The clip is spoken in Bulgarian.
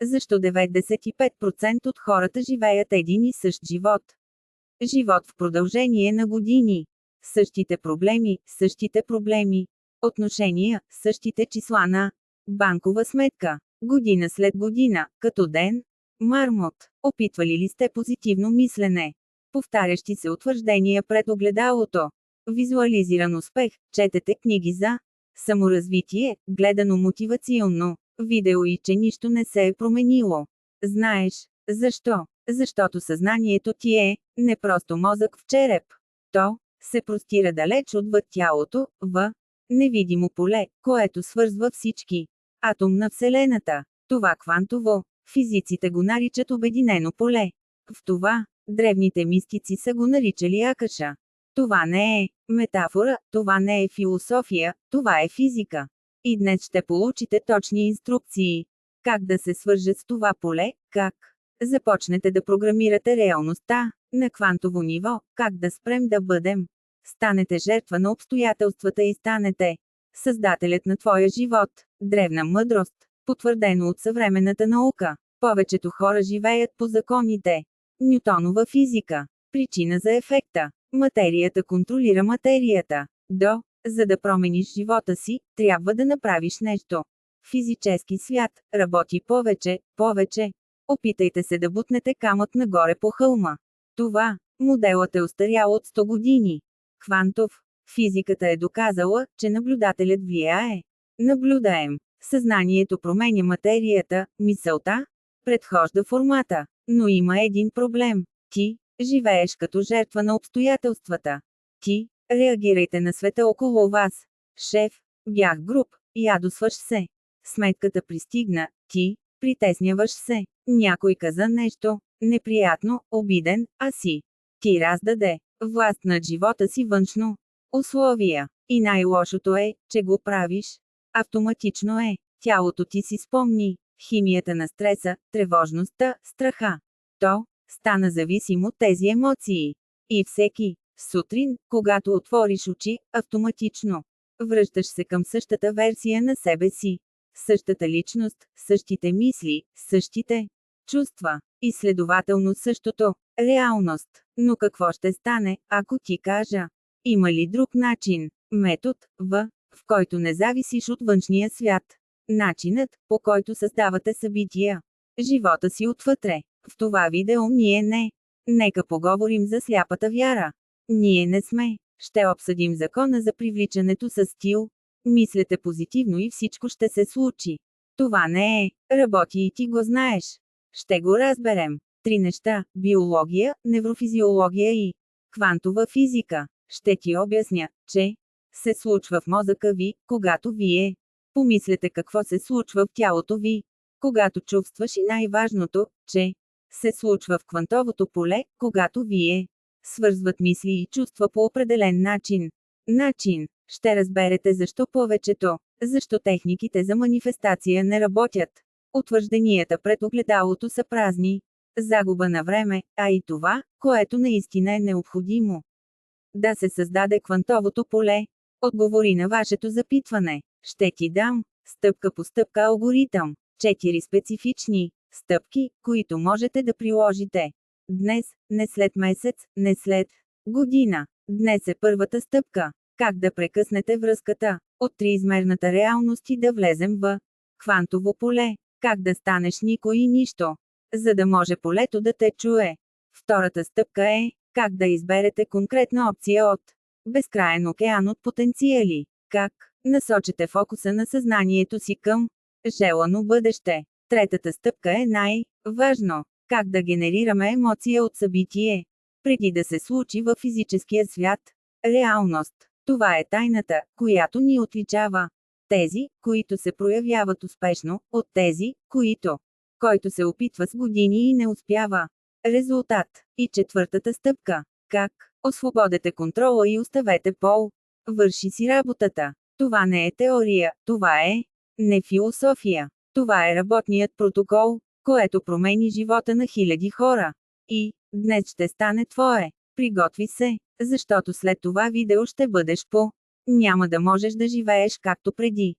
Защо 95% от хората живеят един и същ живот? Живот в продължение на години. Същите проблеми. Отношения, същите числа на банкова сметка. Година след година, като ден. Мармот. Опитвали ли сте позитивно мислене? Повтарящи се утвърждения пред огледалото. Визуализиран успех, четете книги за саморазвитие, гледано мотивационно, видео и че нищо не се е променило. Знаеш, защо? Защото съзнанието ти е не просто мозък в череп. То се простира далеч отвъд тялото, в невидимо поле, което свързва всички. Атом на Вселената. Това квантово. Физиците го наричат обединено поле. В това, древните мистици са го наричали акаша. Това не е метафора, това не е философия, това е физика. И днес ще получите точни инструкции. Как да се свържат с това поле, как започнете да програмирате реалността на квантово ниво, как да спрем да бъдем. Станете жертва на обстоятелствата и станете създателят на твоя живот. Древна мъдрост, потвърдено от съвременната наука. Повечето хора живеят по законите. Нютонова физика. Причина за ефекта. Материята контролира материята. За да промениш живота си, трябва да направиш нещо. Физически свят работи повече. Опитайте се да бутнете камък нагоре по хълма. Това, моделът е остарял от 100 години. Квантов. Физиката е доказала, че наблюдателят влияе. Наблюдаем. Съзнанието променя материята, мисълта предхожда формата. Но има един проблем. Ти живееш като жертва на обстоятелствата. Ти реагирайте на света около вас. Шеф, бях груб, ядосваш се. Сметката пристигна, ти притесняваш се. Някой каза нещо неприятно, обиден, а ти раздаде власт над живота си външно условия. И най-лошото е, че го правиш. Автоматично е. Тялото ти си спомни химията на стреса, тревожността, страха. То стана зависим от тези емоции. И всеки сутрин, когато отвориш очи, автоматично връщаш се към същата версия на себе си. Същата личност, същите мисли, същите чувства. И следователно същото реалност. Но какво ще стане, ако ти кажа? Има ли друг начин, метод, в който не зависиш от външния свят? Начинът, по който създавате събития. Живота си отвътре. В това видео ние не. Нека поговорим за сляпата вяра. Ние не сме. Ще обсъдим закона за привличането със стил. Мислете позитивно и всичко ще се случи. Това не е. Работи и ти го знаеш. Ще го разберем. 3 неща – биология, неврофизиология и квантова физика. Ще ти обясня, че се случва в мозъка ви, когато вие помислете какво се случва в тялото ви, когато чувстваш и най-важното, че се случва в квантовото поле, когато вие свързват мисли и чувства по определен начин. Ще разберете защо техниките за манифестация не работят. Утвържденията пред огледалото са празни. Загуба на време, а и това, което наистина е необходимо. Да се създаде квантовото поле. Отговори на вашето запитване. Ще ти дам стъпка по стъпка алгоритъм. 4 специфични стъпки, които можете да приложите. Днес, не след месец, не след година. Днес е първата стъпка. Как да прекъснете връзката от триизмерната реалност и да влезем в квантово поле. Как да станеш никой и нищо, за да може полето да те чуе. Втората стъпка е как да изберете конкретна опция от безкраен океан от потенциали. Как насочите фокуса на съзнанието си към желано бъдеще. Третата стъпка е най-важно. Как да генерираме емоция от събитие, преди да се случи във физическия свят. Реалност. Това е тайната, която ни отличава. Тези, които се проявяват успешно, от тези, който се опитва с години и не успява. Резултат. И четвъртата стъпка. Как освободете контрола и оставете пол. Върши си работата. Това не е теория, това е не философия. Това е работният протокол, което промени живота на хиляди хора. И днес ще стане твое. Приготви се, защото след това видео ще бъдеш няма да можеш да живееш както преди.